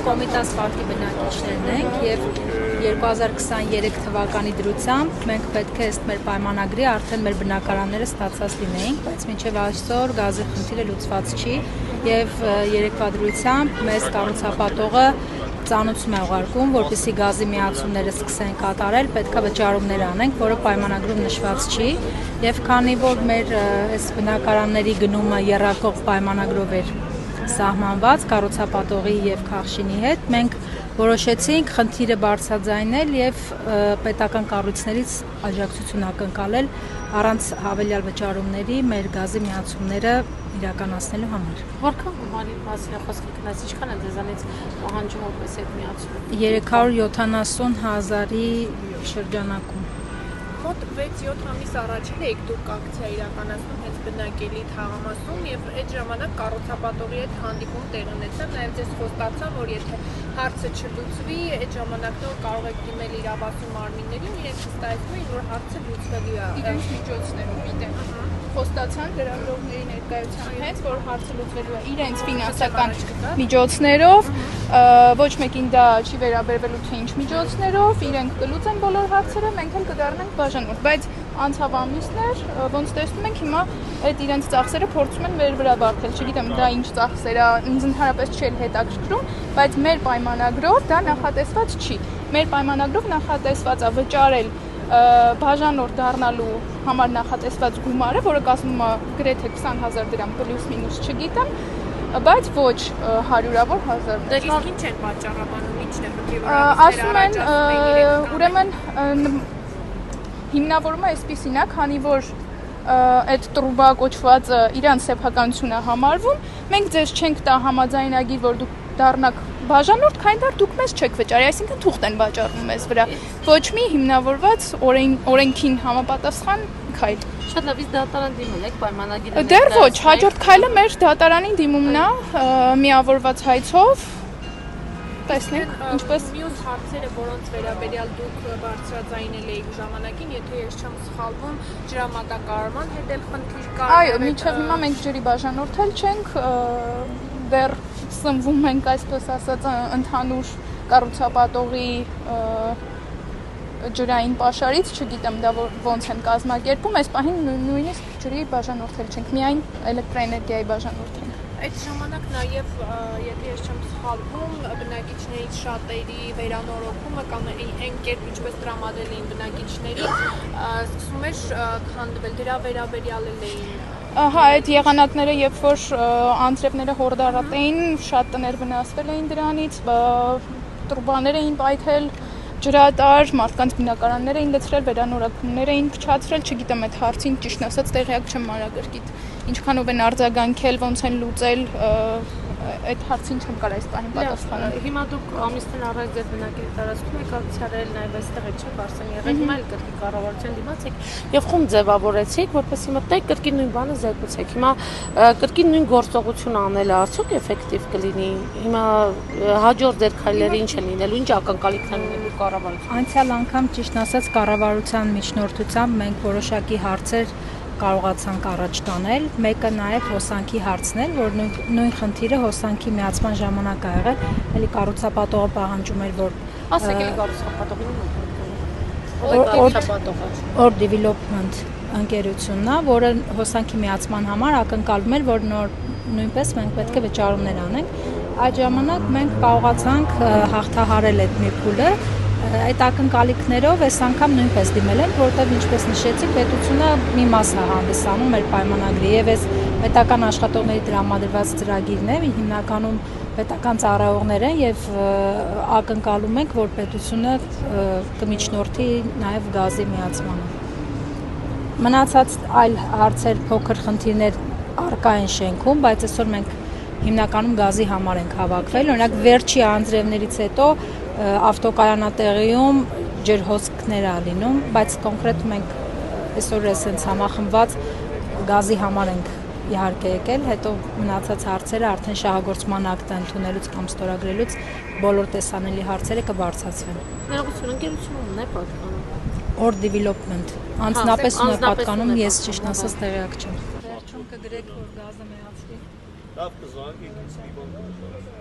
Կոմիտաս պարտի բնակիչներն ենք եւ 2023 թվականի դրությամբ մենք պետք է ըստ մեր պայմանագրի արդեն մեր բնակարանները ստացած լինեինք, բայց մինչեւ այսօր գազի խնդիրը լուծված չի եւ երեկվա դրությամբ մեզ կառուցապատողը ծանուցում է ուղարկում, որպեսզի գազի միացումները սկսեն կատարել, պետք է վճարումներ անենք, որը պայմանագրում նշված չի, եւ քանի որ մեր այս բնակարանների գնումը եռակող պայմանագրով էր սահմանված կառուցապատողի եւ Քաղշինի հետ, մենք որոշեցինք խնդիրը բարձրաձայնել եւ պետական կառույցներից աջակցություն ակնկալել առանց հավելյալ վճարումների մեր գազի միացումները իրականացնելու համար։ Որքան գումարի մասին է խոսքը գնաց, ինչքան է դեզանից պահանջում որպես այդ միացում։ 370,000-ի շրջանակում։ Մոտ 6-7 ամիս առաջ եք դուք ակցիա իրականացնում հենց բնակելի թաղամասում եւ այդ ժամանակ կառուցապատողի հետ հանդիպում տեղ ունեցավ, նաեւ ձեզ խոստացա, որ եթե հարցը չլուծվի, այդ ժամանակ նոր կարող եք դիմել իրավասու մարմիններին, իրենք վստահեցնում են, որ հարցը լուծվելու է։ Իրենց միջոցներով գիտեմ։ Խոստացան լրագրողների ներկայության հետ, որ հարցը լուծվելու է իրենց ֆինանսական միջոցներով, ոչ մեկին դա չի վերաբերվելու թե ինչ միջոցներով, իրենք կլուծեն բոլոր հարցերը, մենք էլ կդառնանք բաժանորդ, բայց անցավ ամիսներ, ոնց տեսնում ենք հիմա այդ իրենց ծախսերը փորձում են մեր վրա բարթել, չգիտեմ դա ինչ ծախսեր է, ինձ ընդհանրապես չի հետաքրքրում, բայց մեր պայմանագրով դա նախատեսված չի։ Մեր պայմանագրով նախատեսված է վճարել բաժանորդ դառնալու համար նախատեսված գումարը, որը կազմում է գրեթե 20,000 դրամ պլյուս մինուս չգիտեմ, բայց ոչ հարյուրավոր հազար։ Դե իսկ ինչ են պատճառաբանում, ինչն է խնդիրը, ասում են, ուրեմն հիմնավորումը այսպիսին է, քանի որ այդ տրուբա կոչվածը իրան սեփականություն է համարվում, մենք ձեզ չենք տա համաձայնագիր, որ դուք դառնաք բաժանորդ, քանի դեռ դուք մեզ չեք վճարի, այսինքն թուղթ են վաճառում մեզ վրա։ Ոչ մի հիմնավորված օրենքին համապատասխան քայլ։ Շատ լավ, իսկ դատարան դիմել եք պայմանագիրը։ Դեռ ոչ, հաջորդ քայլը մեր դատարանին դիմումն է միավորված հայցով։ Տեսնենք ինչպես մյուս հարցերը, որոնց վերաբերյալ դուք բարձրաձայնել եք ժամանակին, եթե ես չեմ սխալվում, ջրամատակարարման հետ էլ խնդիր կա։ Այո, մինչև հիմա մենք ջրի բաժանորդել չենք, դեռ սնվում ենք, այսպես ասած, ընդհանուր կառուցապատողի ջրային պաշարից, չգիտեմ դա ոնց են կազմակերպում, այս պահին նույնիսկ ջրի բաժանորդել չենք, միայն էլեկտրաէներգիայի բաժանորդել։ Այդ ժամանակ նաև, եթե ես չեմ սխալվում, բնակիչներից շատերի վերանորոգումը կամ այն կերպ ինչպես տրամադրել էին բնակիչներին, սկսում էր քանդվել, դրա վերաբերյալ էին։ Հա, այդ եղանակները, երբ որ անձրևները հորդարատ էին, շատ տներ վնասվել էին դրանից, տրուբաներ էին պայթել, ջրատար, մարդկանց բնակարաններ էին լցրել, վերանորոգումներ էին փչացրել, չգիտեմ այդ հարցին ճիշտ ասած տեղյակ չեմ մանրակրկիտ, ինչքանով են արձագանքել, ոնց են լուծել, այդ հարցին չեմ կարող այս պահին պատասխանել։ Հիմա դուք ամիսներ առաջ ձեր բնակելի տարածքում եք ակցիանել, նաև այստեղ եք Բարսեղի եղել, հիմա էլ կրկին կառավարության դիմաց եք եւ խումբ ձևավորեցիք, որպեսզի մտեք կրկին նույն բանը զեկուցեք։ Հիմա կրկին նույն գործողությունը անելը արդյոք էֆեկտիվ կլինի։ Հիմա հաջորդ ձեր քայլերը ինչ են լինելու, ինչ ակնկալիքներ ունեք կառավարության։ Անցյալ անգամ ճիշտ ասած կառավարության միջնորդությամբ մենք որոշակի հարցեր կարողացանք առաջ տանել, մեկը նաև հոսանքի հարցն էր, որ նույն խնդիրը հոսանքի միացման ժամանակ ա եղել, էլի կառուցապատողը պահանջում էր, որ ասեք էլի կառուցապատողին Or Development ընկերությունն է, որը հոսանքի միացման համար ակնկալում էր, որ նույնպես մենք պետք է վճարումներ անենք, այդ ժամանակ մենք կարողացանք հաղթահարել այդ մի փուլը, այդ ակնկալիքներով այս անգամ նույնպես դիմել են, որտեղ ինչպես նշեցիք, պետությունը մի մաս է հանդիսանում մեր պայմանագրի եւ այս պետական աշխատողների տրամադրված ծրագիրն է, հիմնականում պետական ծառայողներ են եւ ակնկալում ենք, որ պետությունը կմիջնորդի նաեւ գազի միացմանը։ Մնացած այլ հարցեր, փոքր խնդիրներ առկա են շենքում, բայց այսօր մենք հիմնականում գազի համար ենք հավաքվել, օրինակ վերջի անձրևներից հետո ավտոկայանատեղիում ջրհոսքներ ա լինում, բայց կոնկրետ մենք այսօր էսենց համախմբված գազի համար ենք իհարկե եկել, հետո մնացած հարցերը արդեն շահագործման ակտ ընդունելուց կամ ստորագրելուց բոլոր տեսանելի հարցերը կբարձրացվեն։ Ներողություն, ընկերությունը ունի պատկանում։ Or Development, անձնապես ունի պատկանում, ես ճիշտ ասած տեղյակ չեմ։ Վերջում կգրեք, որ գազը միացվի։ Լավ կզանգի,